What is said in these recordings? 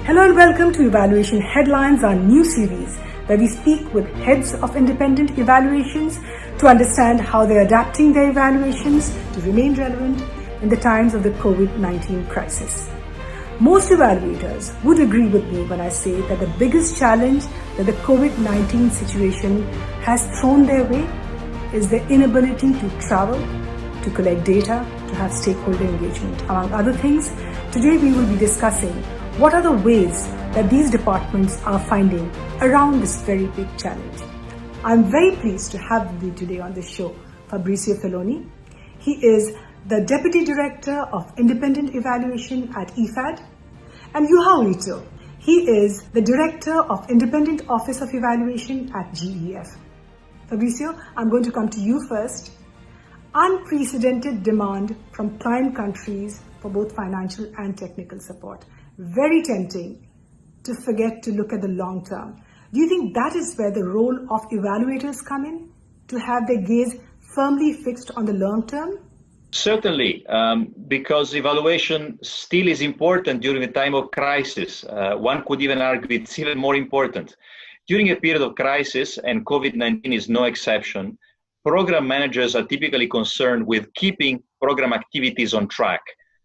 Hello and welcome to Evaluation Headlines, our new series where we speak with heads of independent evaluations to understand how they're adapting their evaluations to remain relevant in the times of the COVID-19 crisis. Most evaluators would agree with me when I say that the biggest challenge that the COVID-19 situation has thrown their way is the inability to travel, to collect data, to have stakeholder engagement. Among other things, today we will be discussing what are the ways that these departments are finding around this very big challenge. I'm very pleased to have with me today on the show Fabrizio Felloni. He is the Deputy Director of Independent Evaluation at IFAD, and Juha Uitto. He is the Director of Independent Office of Evaluation at GEF. Fabrizio, I'm going to come to you first. Unprecedented demand from client countries for both financial and technical support. Very tempting to forget to look at the long term. Do you think that is where the role of evaluators come in? To have their gaze firmly fixed on the long term? Certainly, because evaluation still is important during a time of crisis. One could even argue it's even more important. During a period of crisis, and COVID-19 is no exception, program managers are typically concerned with keeping program activities on track.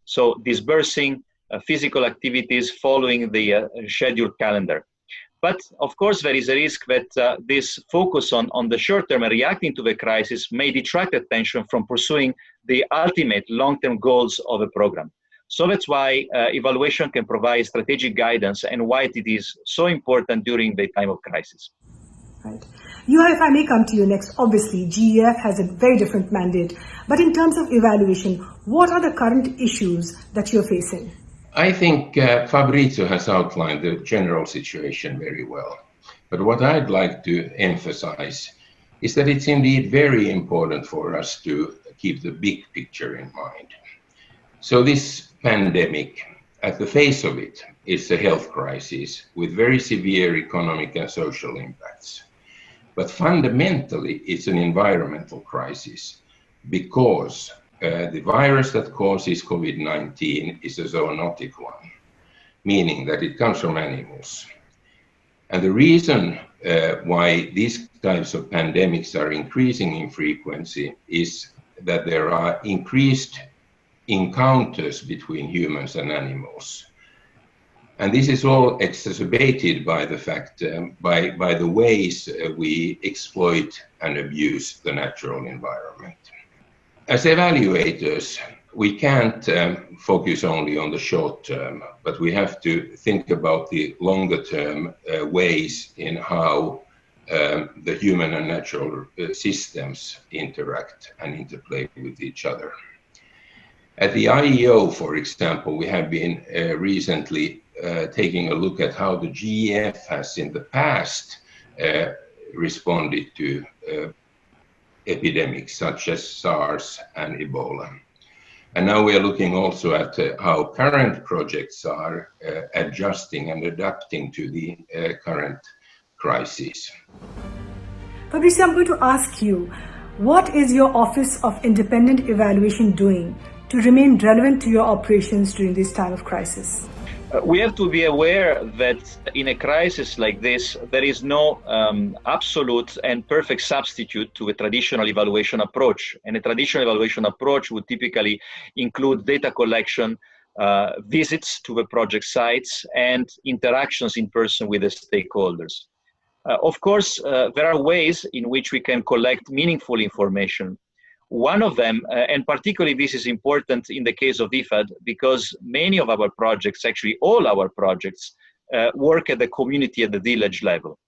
So disbursing physical activities following the scheduled calendar. But of course, there is a risk that this focus on the short term and reacting to the crisis may detract attention from pursuing the ultimate long-term goals of a program. So that's why evaluation can provide strategic guidance and why it is so important during the time of crisis. Right. Juha, if I may come to you next, obviously GEF has a very different mandate, but in terms of evaluation, what are the current issues that you're facing? I think Fabrizio has outlined the general situation very well. But what I'd like to emphasize is that it's indeed very important for us to keep the big picture in mind. So this pandemic, at the face of it, is a health crisis with very severe economic and social impacts. But fundamentally, it's an environmental crisis because the virus that causes COVID-19 is a zoonotic one, meaning that it comes from animals. And the reason why these types of pandemics are increasing in frequency is that there are increased encounters between humans and animals. And this is all exacerbated by the fact, by the ways we exploit and abuse the natural environment. As evaluators, we can't focus only on the short term, but we have to think about the longer term ways in how the human and natural systems interact and interplay with each other. At the IEO, for example, we have been recently taking a look at how the GEF has in the past responded to epidemics such as SARS and Ebola. And now we are looking also at how current projects are adjusting and adapting to the current crisis. Fabrizio, I'm going to ask you, what is your Office of Independent Evaluation doing to remain relevant to your operations during this time of crisis? We have to be aware that in a crisis like this, there is no absolute and perfect substitute to a traditional evaluation approach. And a traditional evaluation approach would typically include data collection, visits to the project sites, and interactions in person with the stakeholders. Of course, there are ways in which we can collect meaningful information. One of them, and particularly this is important in the case of IFAD, because many of our projects, actually all our projects, work at the community, at the village level.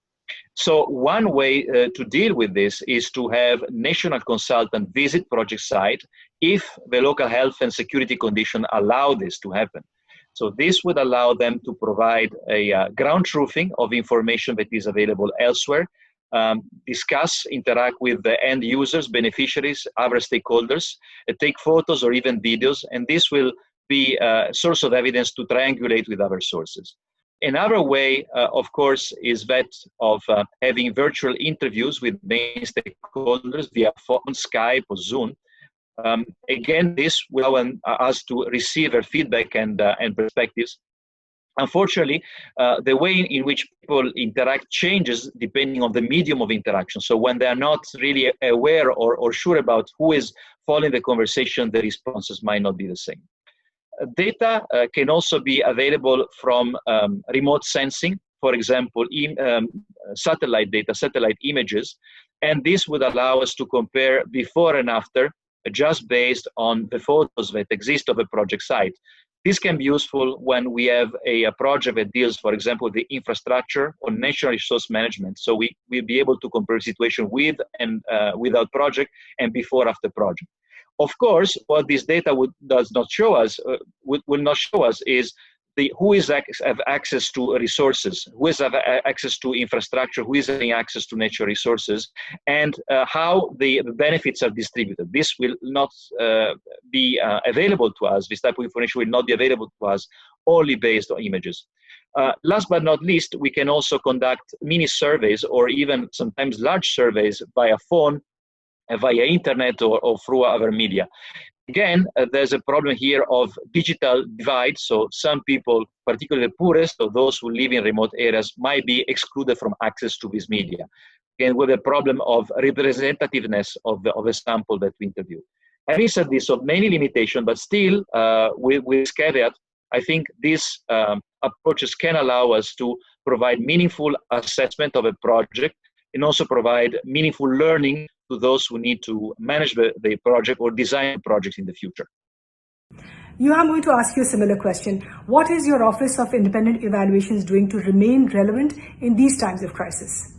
So one way to deal with this is to have national consultant visit project site if the local health and security conditions allow this to happen. So this would allow them to provide a ground truthing of information that is available elsewhere, discuss, interact with the end users, beneficiaries, other stakeholders, take photos or even videos, and this will be a source of evidence to triangulate with other sources. Another way, of course, is that of having virtual interviews with main stakeholders via phone, Skype, or Zoom. Again, this will allow us to receive their feedback and perspectives. Unfortunately, the way in which people interact changes depending on the medium of interaction. So when they are not really aware or sure about who is following the conversation, the responses might not be the same. Data can also be available from remote sensing, for example, satellite data, satellite images, and this would allow us to compare before and after just based on the photos that exist of a project site. This can be useful when we have a project that deals, for example, with the infrastructure or natural resource management. So we'll be able to compare situation with and without project and before after project. Of course, what this data will not show us is who have access to resources, who has access to infrastructure, who is having access to natural resources, and how the benefits are distributed. This will not be available to us. This type of information will not be available to us only based on images. Last but not least, we can also conduct mini surveys or even sometimes large surveys via phone, via internet or through other media. Again, there's a problem here of digital divide. So some people, particularly the poorest or those who live in remote areas, might be excluded from access to this media. Again, with a problem of representativeness of the sample that we interview. Having said this, so many limitations, but still with this caveat, I think these approaches can allow us to provide meaningful assessment of a project and also provide meaningful learning to those who need to manage the project or design projects in the future. Juha, I'm going to ask you a similar question. What is your Office of Independent Evaluations doing to remain relevant in these times of crisis?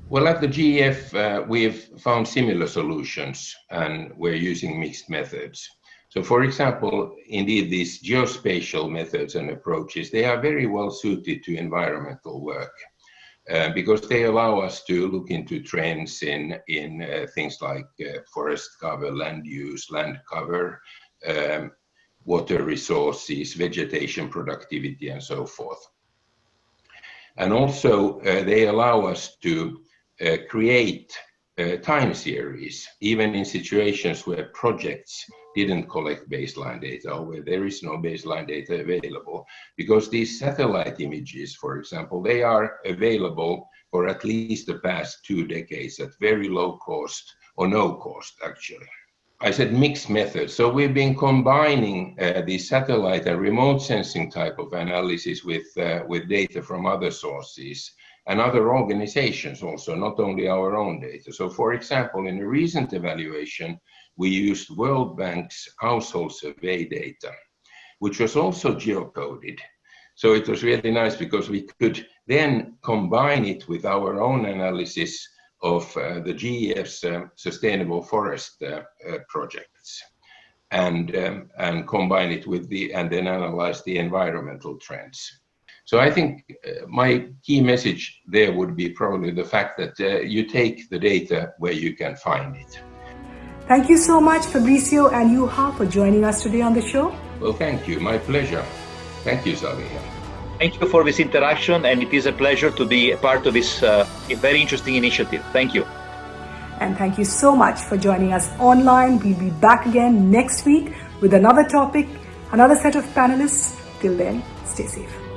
Well, at the GEF, we've found similar solutions and we're using mixed methods. So for example, indeed, these geospatial methods and approaches, they are very well suited to environmental work. Because they allow us to look into trends in things like forest cover, land use, land cover, water resources, vegetation productivity, and so forth. And also, they allow us to create time series, even in situations where projects didn't collect baseline data or where there is no baseline data available, because these satellite images, for example, they are available for at least the past 2 decades at very low cost or no cost, actually. I said mixed methods. So we've been combining the satellite and remote sensing type of analysis with data from other sources and other organizations also, not only our own data. So for example, in a recent evaluation, we used World Bank's household survey data, which was also geocoded. So it was really nice because we could then combine it with our own analysis of the GEF's sustainable forest projects and combine it with and then analyze the environmental trends. So I think my key message there would be probably the fact that you take the data where you can find it. Thank you so much, Fabrizio and Juha, for joining us today on the show. Well, thank you. My pleasure. Thank you, Saleha. Thank you for this interaction, and it is a pleasure to be a part of this very interesting initiative. Thank you. And thank you so much for joining us online. We'll be back again next week with another topic, another set of panelists. Till then, stay safe.